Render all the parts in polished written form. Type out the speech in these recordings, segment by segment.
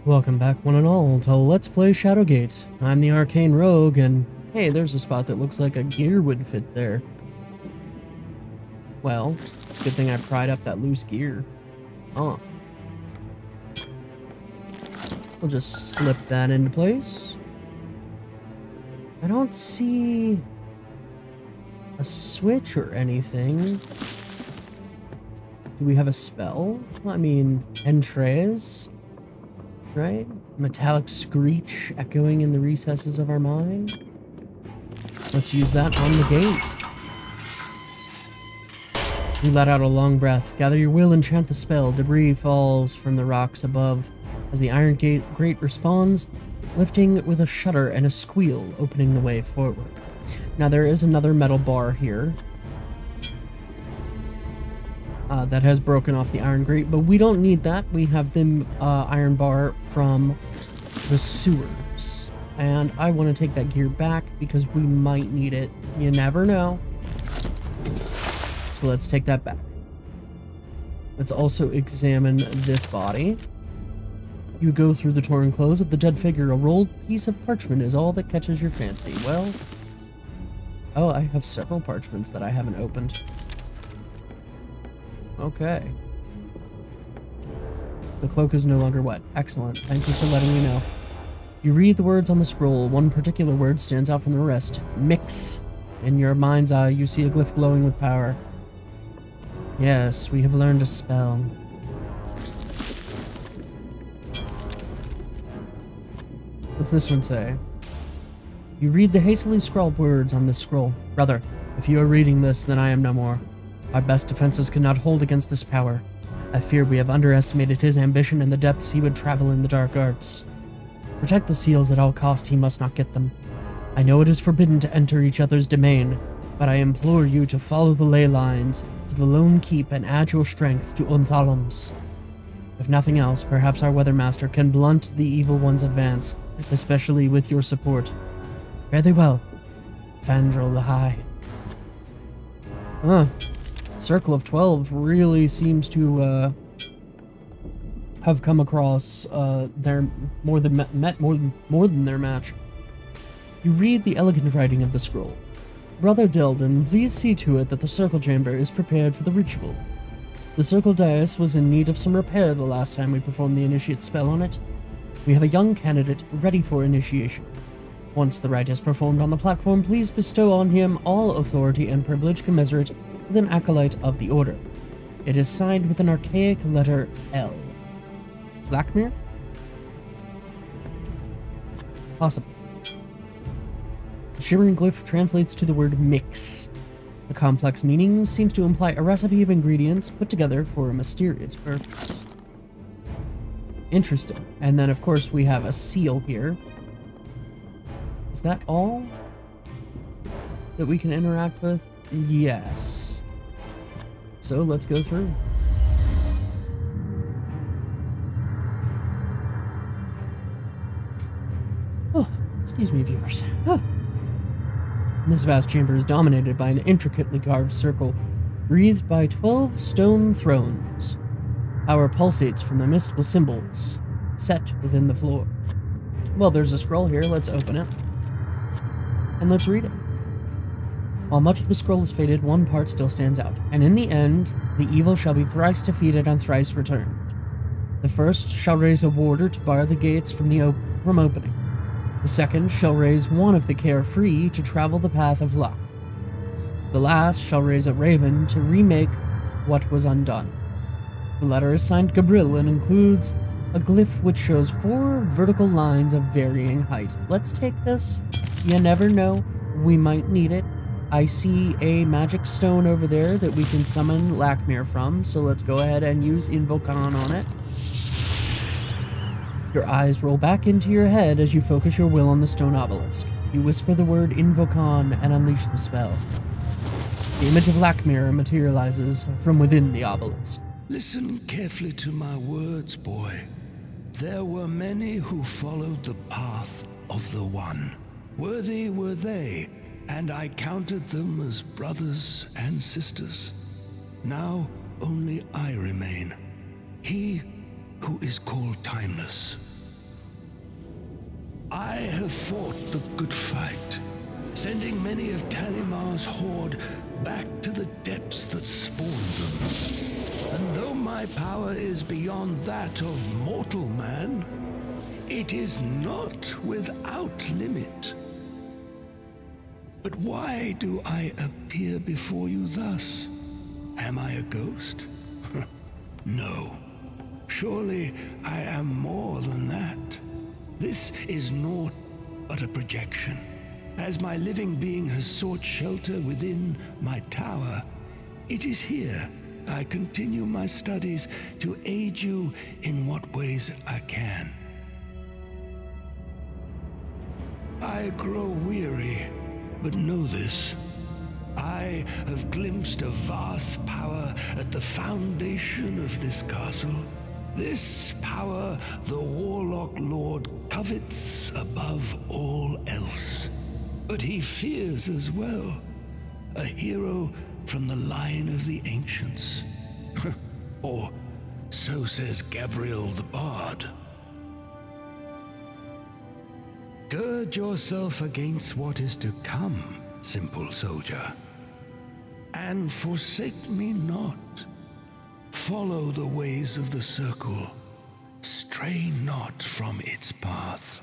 Welcome back, one and all, to Let's Play Shadowgate. I'm the Arcane Rogue, and hey, there's a spot that looks like a gear would fit there. Well, it's a good thing I pried up that loose gear. We'll just slip that into place. I don't see a switch or anything. Do we have a spell? I mean, entrails? Right? Metallic screech echoing in the recesses of our mind. Let's use that on the gate. You let out a long breath. Gather your will and chant the spell. Debris falls from the rocks above as the iron grate responds, lifting with a shudder and a squeal, opening the way forward. Now there is another metal bar here that has broken off the iron grate, but we don't need that. We have the iron bar from the sewers, and I want to take that gear back because we might need it. You never know. So let's take that back. Let's also examine this body. You go through the torn clothes of the dead figure. A rolled piece of parchment is all that catches your fancy. Well, oh, I have several parchments that I haven't opened. Okay. The cloak is no longer wet. Excellent. Thank you for letting me know. You read the words on the scroll. One particular word stands out from the rest. Mix. In your mind's eye, you see a glyph glowing with power. Yes, we have learned a spell. What's this one say? You read the hastily scrawled words on this scroll. Brother, if you are reading this, then I am no more. Our best defenses could not hold against this power. I fear we have underestimated his ambition and the depths he would travel in the dark arts. Protect the seals at all cost, he must not get them. I know it is forbidden to enter each other's domain, but I implore you to follow the ley lines to the Lone Keep and add your strength to Unthalum's. If nothing else, perhaps our Weathermaster can blunt the evil one's advance, especially with your support. Fare thee well, Fandral the High. Circle of 12 really seems to have come across their more than their match. You read the elegant writing of the scroll. Brother Delden, please see to it that the circle chamber is prepared for the ritual. The circle dais was in need of some repair the last time we performed the initiate spell on it. We have a young candidate ready for initiation. Once the rite is performed on the platform, please bestow on him all authority and privilege commensurate with an acolyte of the order. It is signed with an archaic letter L. Lakmir? Possibly. The shimmering glyph translates to the word mix. The complex meaning seems to imply a recipe of ingredients put together for a mysterious purpose. Interesting. And then, of course, we have a seal here. Is that all that we can interact with? Yes. So let's go through. Oh, excuse me, viewers. Oh. This vast chamber is dominated by an intricately carved circle, wreathed by 12 stone thrones. Power pulsates from the mystical symbols set within the floor. Well, there's a scroll here. Let's open it. And let's read it. While much of the scroll is faded, one part still stands out. And in the end, the evil shall be thrice defeated and thrice returned. The first shall raise a warder to bar the gates from opening. The second shall raise one of the carefree to travel the path of luck. The last shall raise a raven to remake what was undone. The letter is signed Gabriel and includes a glyph which shows 4 vertical lines of varying height. Let's take this. You never know. We might need it. I see a magic stone over there that we can summon Lakmir from, so let's go ahead and use Invocon on it. Your eyes roll back into your head as you focus your will on the stone obelisk. You whisper the word Invocon and unleash the spell. The image of Lakmir materializes from within the obelisk. Listen carefully to my words, boy. There were many who followed the path of the One. Worthy were they, and I counted them as brothers and sisters. Now only I remain, he who is called Timeless. I have fought the good fight, sending many of Talimar's horde back to the depths that spawned them. And though my power is beyond that of mortal man, it is not without limit. But why do I appear before you thus? Am I a ghost? No. Surely I am more than that. This is naught but a projection. As my living being has sought shelter within my tower, it is here I continue my studies to aid you in what ways I can. I grow weary, but know this. I have glimpsed a vast power at the foundation of this castle. This power the Warlock Lord covets above all else. But he fears as well. A hero from the line of the ancients. Or so says Gabriel the Bard. Gird yourself against what is to come, simple soldier. And forsake me not. Follow the ways of the circle. Stray not from its path.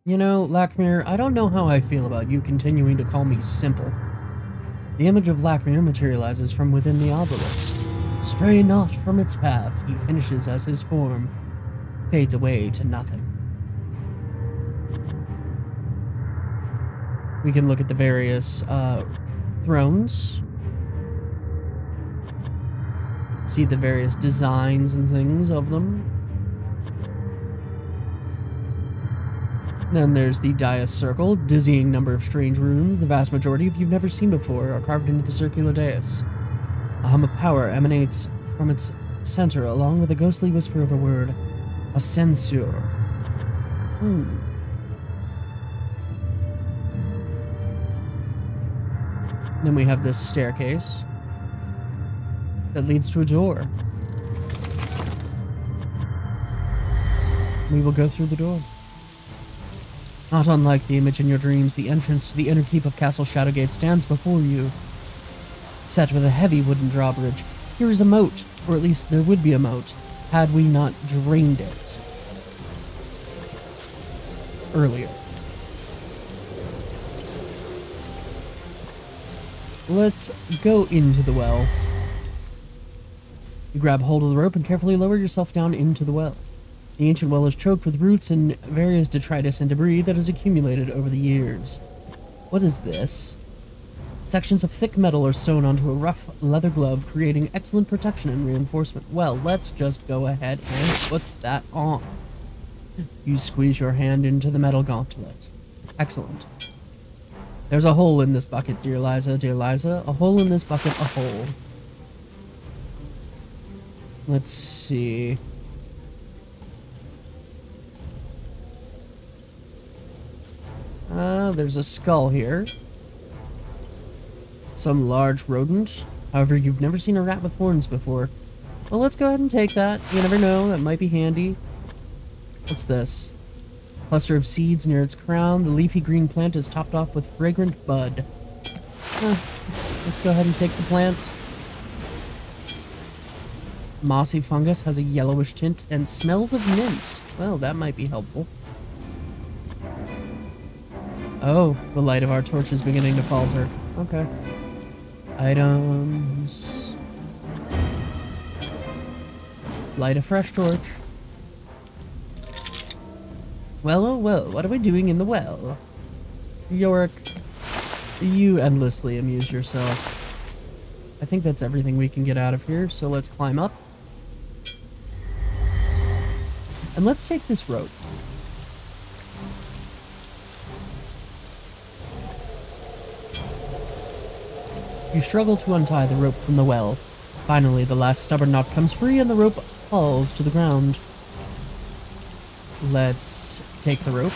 You know, Lakmir, I don't know how I feel about you continuing to call me simple. The image of Lakmir materializes from within the obelisk. Stray not from its path, he finishes as his form fades away to nothing. We can look at the various thrones. See the various designs and things of them. Then there's the dais circle, dizzying number of strange runes, the vast majority of you've never seen before, are carved into the circular dais. A hum of power emanates from its center, along with a ghostly whisper of a word, a censure. Then we have this staircase that leads to a door. We will go through the door. Not unlike the image in your dreams, the entrance to the inner keep of Castle Shadowgate stands before you, set with a heavy wooden drawbridge. Here is a moat, or at least there would be a moat, had we not drained it earlier. Let's go into the well. You grab hold of the rope and carefully lower yourself down into the well. The ancient well is choked with roots and various detritus and debris that has accumulated over the years. What is this? Sections of thick metal are sewn onto a rough leather glove, creating excellent protection and reinforcement. Well, let's just go ahead and put that on. You squeeze your hand into the metal gauntlet. Excellent. There's a hole in this bucket, dear Liza, dear Liza. A hole in this bucket, a hole. Let's see. There's a skull here. Some large rodent. However, you've never seen a rat with horns before. Well, let's go ahead and take that. You never know, that might be handy. What's this? Cluster of seeds near its crown. The leafy green plant is topped off with fragrant bud. Let's go ahead and take the plant. Mossy fungus has a yellowish tint and smells of mint. Well, that might be helpful. Oh, the light of our torch is beginning to falter. Okay. Items. Light a fresh torch. Well, oh well, what are we doing in the well? Yorick, you endlessly amuse yourself. I think that's everything we can get out of here, so let's climb up. And let's take this rope. You struggle to untie the rope from the well. Finally, the last stubborn knot comes free and the rope falls to the ground. Let's take the rope.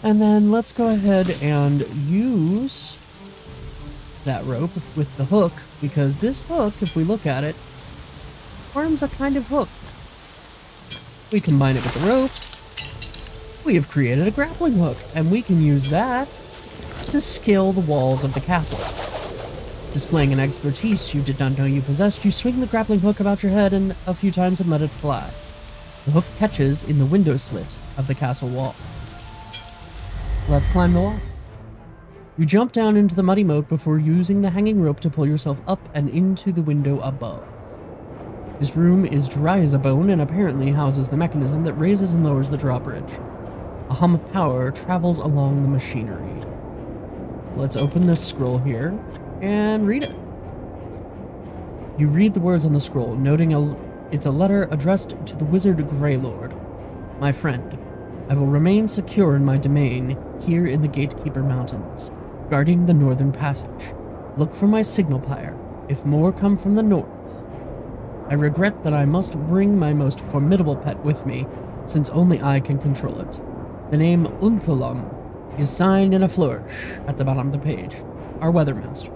And then let's go ahead and use that rope with the hook, because this hook, if we look at it, forms a kind of hook. We combine it with the rope. We have created a grappling hook, and we can use that to scale the walls of the castle. Displaying an expertise you did not know you possessed, you swing the grappling hook about your head and a few times and let it fly. The hook catches in the window slit of the castle wall. Let's climb the wall. You jump down into the muddy moat before using the hanging rope to pull yourself up and into the window above. This room is dry as a bone and apparently houses the mechanism that raises and lowers the drawbridge. A hum of power travels along the machinery. Let's open this scroll here and read it. You read the words on the scroll, noting it's a letter addressed to the wizard Greylord. My friend, I will remain secure in my domain here in the Gatekeeper Mountains, guarding the northern passage. Look for my signal pyre, if more come from the north. I regret that I must bring my most formidable pet with me, since only I can control it. The name Unthalam is signed in a flourish at the bottom of the page. Our weathermaster.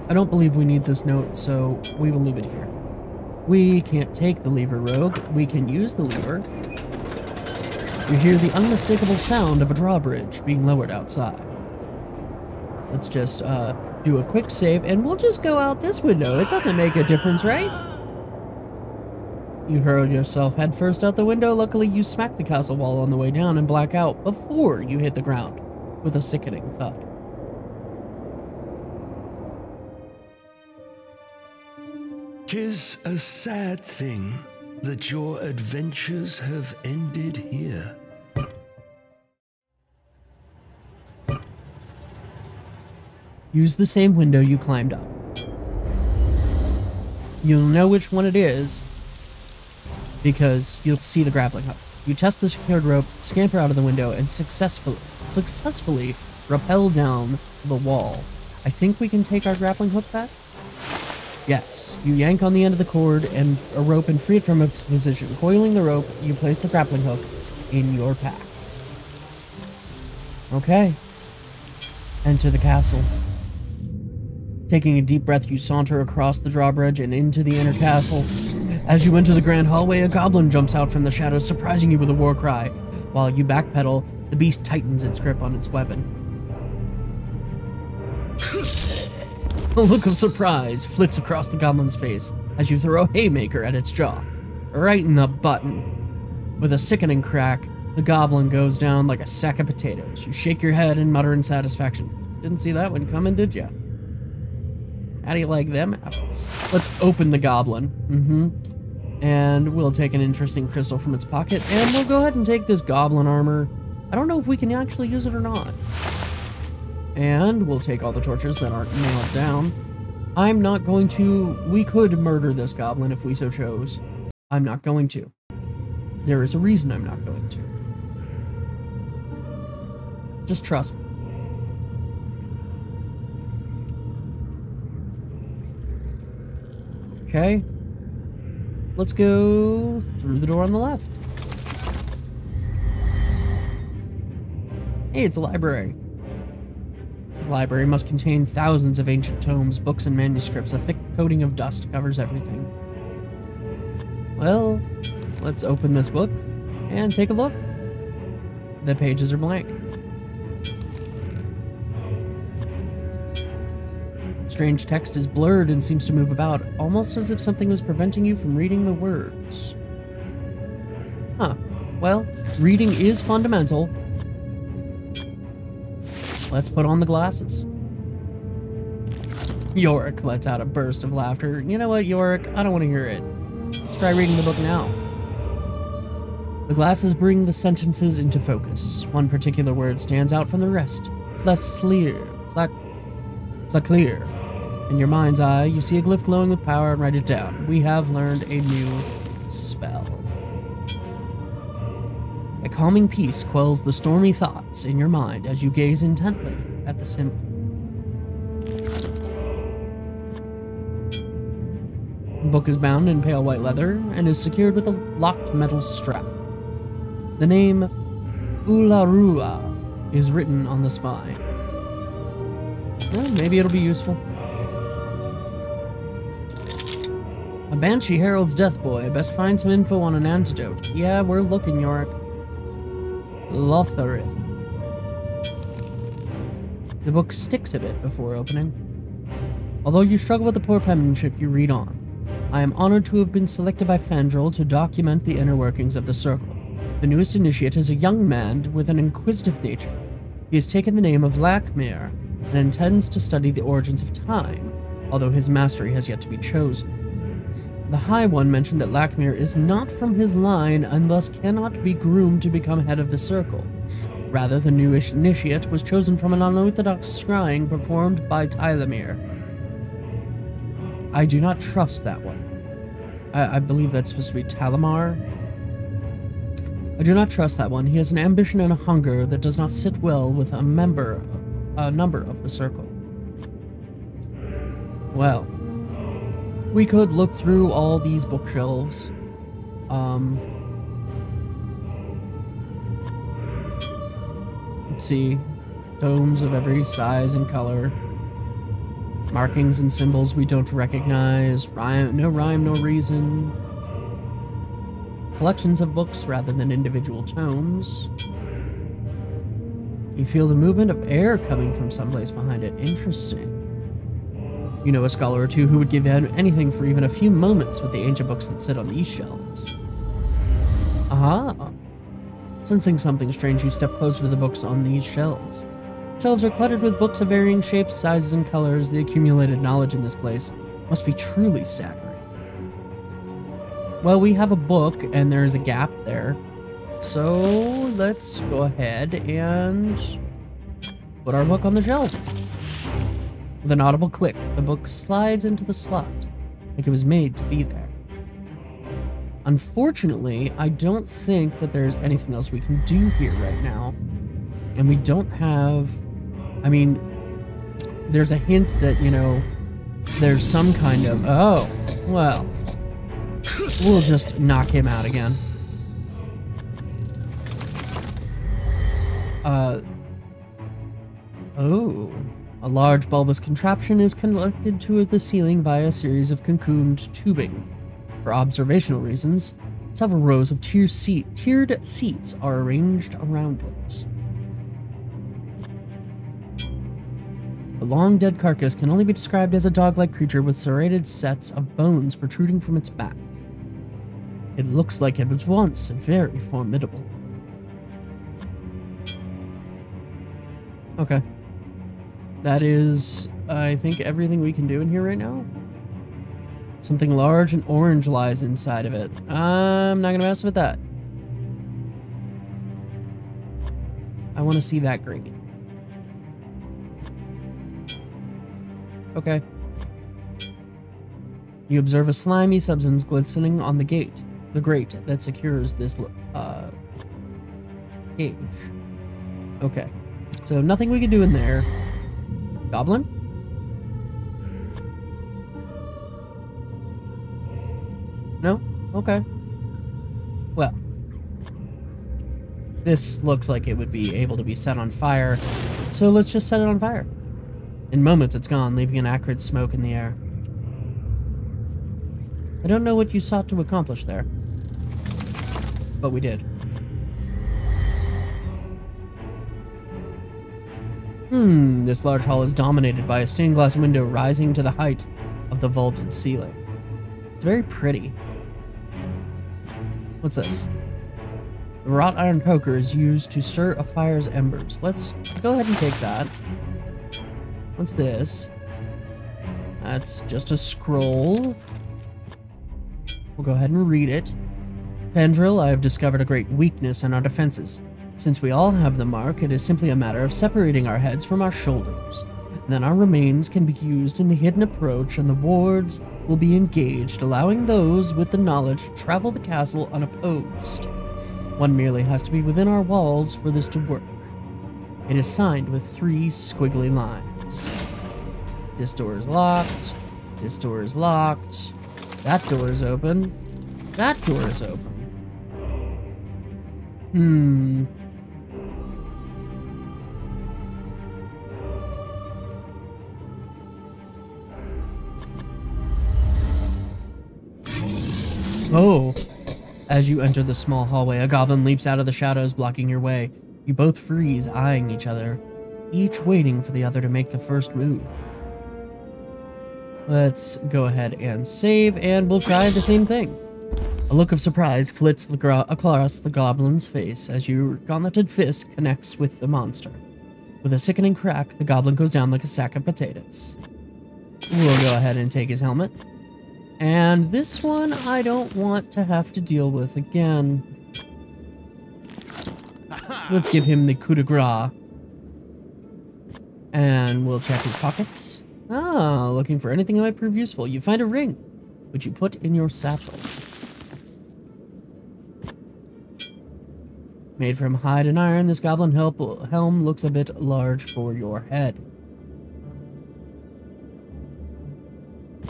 I don't believe we need this note, so we will leave it here. We can't take the lever, rogue. We can use the lever. You hear the unmistakable sound of a drawbridge being lowered outside. Let's just do a quick save, and we'll just go out this window. It doesn't make a difference, right? You hurled yourself headfirst out the window. Luckily, you smacked the castle wall on the way down and black out before you hit the ground with a sickening thud. "'Tis a sad thing that your adventures have ended here." Use the same window you climbed up. You'll know which one it is because you'll see the grappling hook. You test the secured rope, scamper out of the window, and successfully rappel down the wall. I think we can take our grappling hook back? Yes. You yank on the end of the cord and a rope and free it from its position. Coiling the rope, you place the grappling hook in your pack. Okay. Enter the castle. Taking a deep breath, you saunter across the drawbridge and into the inner castle. As you enter the grand hallway, a goblin jumps out from the shadows, surprising you with a war cry. While you backpedal, the beast tightens its grip on its weapon. A look of surprise flits across the goblin's face as you throw a haymaker at its jaw, right in the button. With a sickening crack, the goblin goes down like a sack of potatoes. You shake your head and mutter in satisfaction. Didn't see that one coming, did ya? How do you like them apples? Let's open the goblin. And we'll take an interesting crystal from its pocket, and we'll go ahead and take this goblin armor. I don't know if we can actually use it or not. And we'll take all the torches that aren't nailed down. I'm not going to... We could murder this goblin if we so chose. I'm not going to. There is a reason I'm not going to. Just trust me. Okay. Let's go through the door on the left. Hey, it's a library. The library must contain thousands of ancient tomes, books, and manuscripts. A thick coating of dust covers everything. Well, let's open this book and take a look. The pages are blank. Strange text is blurred and seems to move about, almost as if something was preventing you from reading the words. Huh. Well, reading is fundamental. Let's put on the glasses. Yorick lets out a burst of laughter. You know what, Yorick? I don't want to hear it. Let's try reading the book now. The glasses bring the sentences into focus. One particular word stands out from the rest. Lakmir. In your mind's eye, you see a glyph glowing with power and write it down. We have learned a new spell. A calming peace quells the stormy thoughts in your mind as you gaze intently at the symbol. The book is bound in pale white leather and is secured with a locked metal strap. The name Ularua is written on the spine. Well, maybe it'll be useful. A Banshee heralds death, boy. Best find some info on an antidote. Yeah, we're looking, Yorick. Lotharith. The book sticks a bit before opening. Although you struggle with the poor penmanship, you read on. I am honored to have been selected by Fandral to document the inner workings of the Circle. The newest initiate is a young man with an inquisitive nature. He has taken the name of Lakmir and intends to study the origins of time, although his mastery has yet to be chosen. The High One mentioned that Lakmir is not from his line and thus cannot be groomed to become head of the Circle. Rather, the new initiate was chosen from an unorthodox scrying performed by Tylemir. I do not trust that one. I believe that's supposed to be Talamar. I do not trust that one. He has an ambition and a hunger that does not sit well with a number of the Circle. Well, we could look through all these bookshelves. Let's see. Tomes of every size and color. Markings and symbols we don't recognize. No rhyme, no reason. Collections of books rather than individual tomes. You feel the movement of air coming from someplace behind it. Interesting. You know a scholar or two who would give anything for even a few moments with the ancient books that sit on these shelves. Aha! Sensing something strange, you step closer to the books on these shelves. Shelves are cluttered with books of varying shapes, sizes, and colors. The accumulated knowledge in this place must be truly staggering. Well, we have a book, and there's a gap there. So, let's go ahead and put our book on the shelf. With an audible click, the book slides into the slot, like it was made to be there. Unfortunately, I don't think that there's anything else we can do here right now. And we don't have... I mean, there's a hint that, you know, there's some kind of... Oh, well. We'll just knock him out again. Oh. A large bulbous contraption is connected to the ceiling via a series of cocooned tubing. For observational reasons, several rows of tiered seats are arranged around it. The long dead carcass can only be described as a dog-like creature with serrated sets of bones protruding from its back. It looks like it was once very formidable. Okay. That is, I think, everything we can do in here right now. Something large and orange lies inside of it. I'm not gonna mess with that. I want to see that green. Okay. You observe a slimy substance glistening on the grate that secures this gauge. Okay. So nothing we can do in there. Goblin? No? Okay. Well. This looks like it would be able to be set on fire, so let's just set it on fire. In moments it's gone, leaving an acrid smoke in the air. I don't know what you sought to accomplish there, but we did. This large hall is dominated by a stained glass window rising to the height of the vaulted ceiling. It's very pretty. What's this? The wrought iron poker is used to stir a fire's embers. Let's go ahead and take that. What's this? That's just a scroll. We'll go ahead and read it. Fandral, I have discovered a great weakness in our defenses. Since we all have the mark, it is simply a matter of separating our heads from our shoulders. Then our remains can be used in the hidden approach and the wards will be engaged, allowing those with the knowledge to travel the castle unopposed. One merely has to be within our walls for this to work. It is signed with 3 squiggly lines. This door is locked. This door is locked. That door is open. That door is open. Oh! As you enter the small hallway, a goblin leaps out of the shadows, blocking your way. You both freeze, eyeing each other, each waiting for the other to make the first move. Let's go ahead and save, and we'll try the same thing. A look of surprise flits across the goblin's face as your gauntleted fist connects with the monster. With a sickening crack, the goblin goes down like a sack of potatoes. We'll go ahead and take his helmet. And this one I don't want to have to deal with again. Let's give him the coup de grace. And we'll check his pockets. Ah, looking for anything that might prove useful. You find a ring, which you put in your satchel. Made from hide and iron, this goblin helm looks a bit large for your head.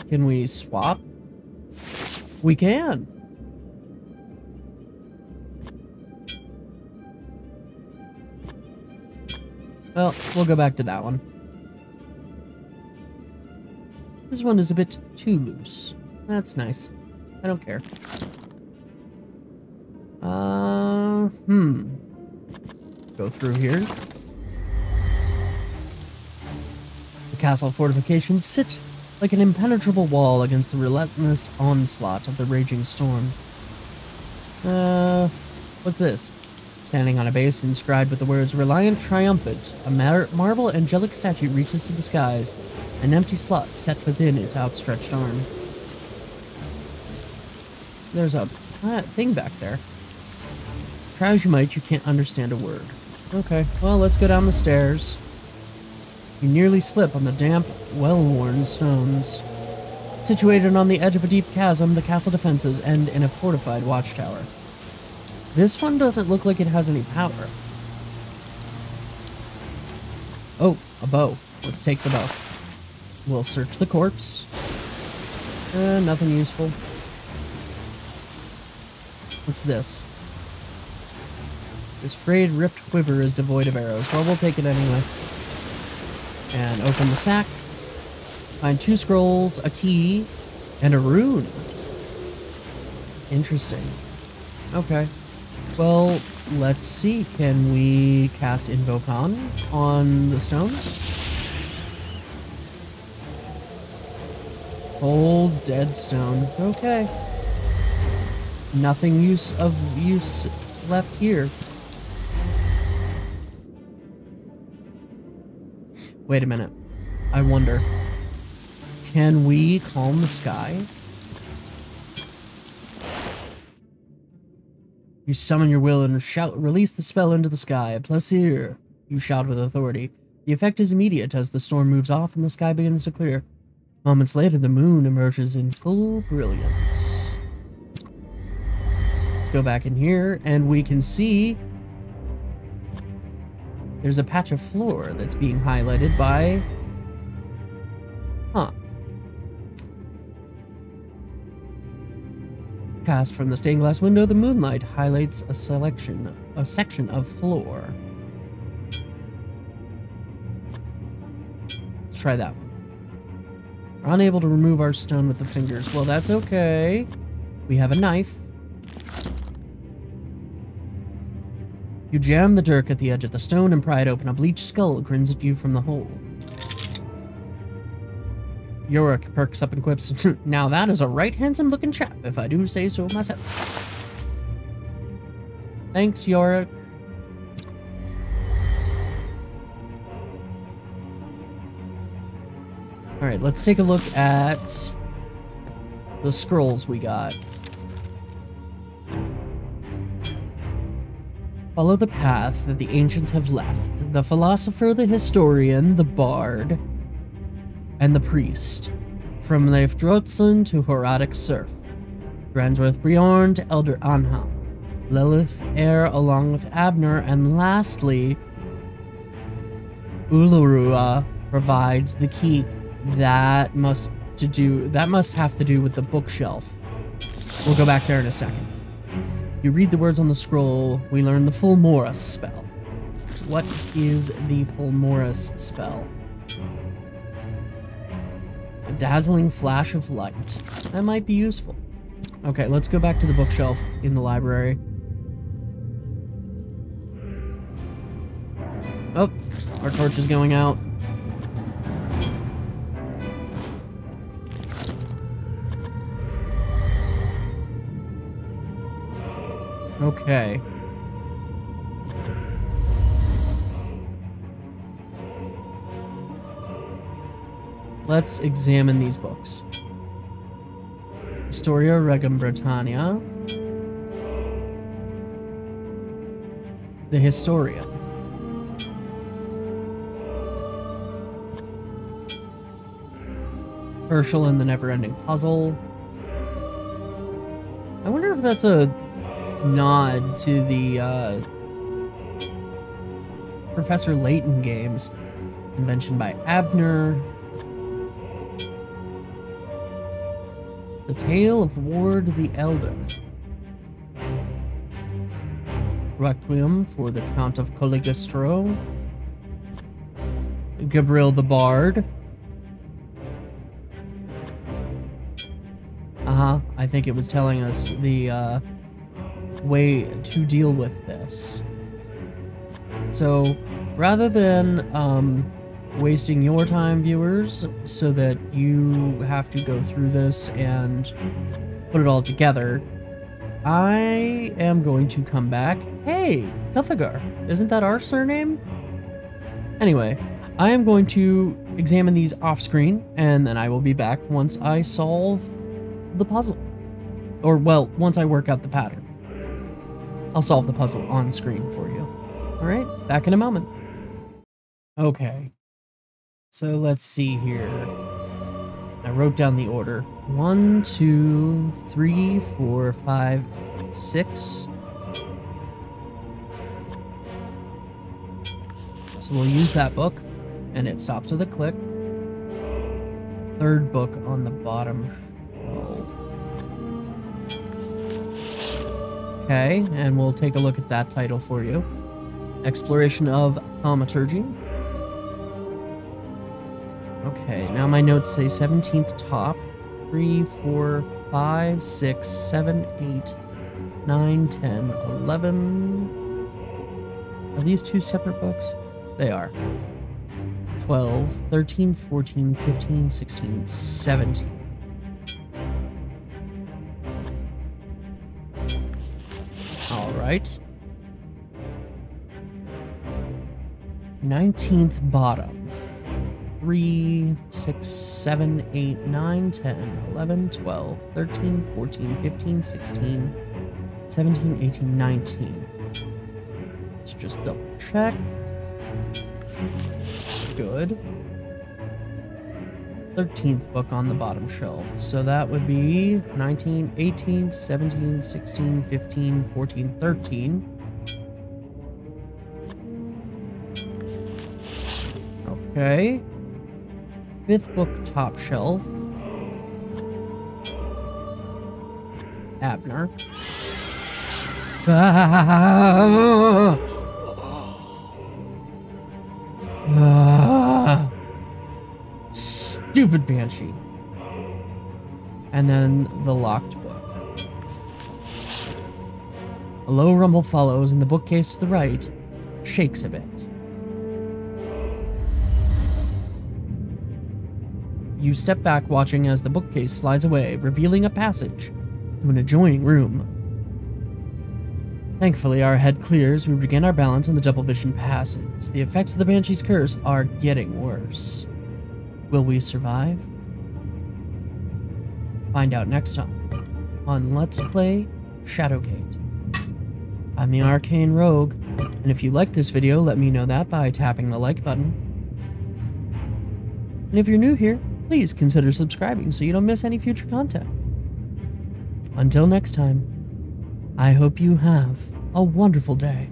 Can we swap? We can. Well, we'll go back to that one. This one is a bit too loose. That's nice. I don't care. Go through here. The castle fortifications sit like an impenetrable wall against the relentless onslaught of the raging storm. What's this? Standing on a base inscribed with the words Reliant Triumphant, a marble angelic statue reaches to the skies, an empty slot set within its outstretched arm. There's a thing back there. Try as you might, you can't understand a word. Okay, well, let's go down the stairs. You nearly slip on the damp, well-worn stones. Situated on the edge of a deep chasm, the castle defenses end in a fortified watchtower. This one doesn't look like it has any power. Oh, a bow. Let's take the bow. We'll search the corpse. Nothing useful. What's this? This frayed, ripped quiver is devoid of arrows. Well, we'll take it anyway. And open the sack. Find 2 scrolls, a key, and a rune. Interesting. Okay. Well, let's see. Can we cast Invocon on the stones? Old dead stone. Okay. Nothing use left here. Wait a minute. I wonder. Can we calm the sky? You summon your will and shout, release the spell into the sky. Plaisir, you shout with authority. The effect is immediate as the storm moves off and the sky begins to clear. Moments later, the moon emerges in full brilliance. Let's go back in here, and we can see there's a patch of floor that's being highlighted by... Huh. Cast from the stained glass window, the moonlight highlights a section of floor. Let's try that one. We're unable to remove our stone with the fingers. Well, that's okay. We have a knife. You jam the dirk at the edge of the stone and pry it open. A bleached skull grins at you from the hole. Yorick perks up and quips, now that is a right handsome looking chap, if I do say so myself. Thanks, Yorick. Alright, let's take a look at the scrolls we got. Follow the path that the ancients have left. The philosopher, the historian, the bard, and the priest. From Leif Drotzen to Horatic Surf. Gransworth Bjorn to Elder Anham. Lilith Eyre along with Abner, and lastly, Ulurua provides the key that must have to do with the bookshelf. We'll go back there in a second. You read the words on the scroll, we learn the Fulmoris spell. What is the Fulmoris spell? A dazzling flash of light. That might be useful. Okay, let's go back to the bookshelf in the library. Oh, our torch is going out. Okay. Let's examine these books. Historia Regum Britannia. The Historian. Herschel and the Never-Ending Puzzle. I wonder if that's a nod to the Professor Layton games. Invention by Abner. The Tale of Ward the Elder. Requiem for the Count of Caligostro. Gabriel the Bard. I think it was telling us the way to deal with this. So, rather than wasting your time, viewers, so that you have to go through this and put it all together, I am going to come back. Hey, Cuthegar, isn't that our surname? Anyway, I am going to examine these off screen, and then I will be back once I solve the puzzle. Or, well, once I work out the pattern. I'll solve the puzzle on screen for you. Alright, back in a moment. Okay. So let's see here. I wrote down the order. 1, 2, 3, 4, 5, 6. So we'll use that book, and it stops with a click. Third book on the bottom shelf. Okay, and we'll take a look at that title for you. Exploration of Thaumaturgy. Okay, now my notes say 17th top. 3, 4, 5, 6, 7, 8, 9, 10, 11. Are these two separate books? They are. 12, 13, 14, 15, 16, 17. Alright. 19th bottom. 3, 6, 7, 8, 9, 10, 11, 12, 13, 14, 15, 16, 17, 18, 19. Let's just double check. Good. 13th book on the bottom shelf. So that would be 19, 18, 17, 16, 15, 14, 13. Okay. 5th book top shelf. Abner. Stupid Banshee. And then the locked book. A low rumble follows, and the bookcase to the right shakes a bit. You step back, watching as the bookcase slides away, revealing a passage to an adjoining room. Thankfully, our head clears, we regain our balance, and the double vision passes. The effects of the Banshee's curse are getting worse. Will we survive? Find out next time on Let's Play Shadowgate. I'm the Arcane Rogue, and if you liked this video, let me know that by tapping the like button. And if you're new here, please consider subscribing so you don't miss any future content. Until next time, I hope you have a wonderful day.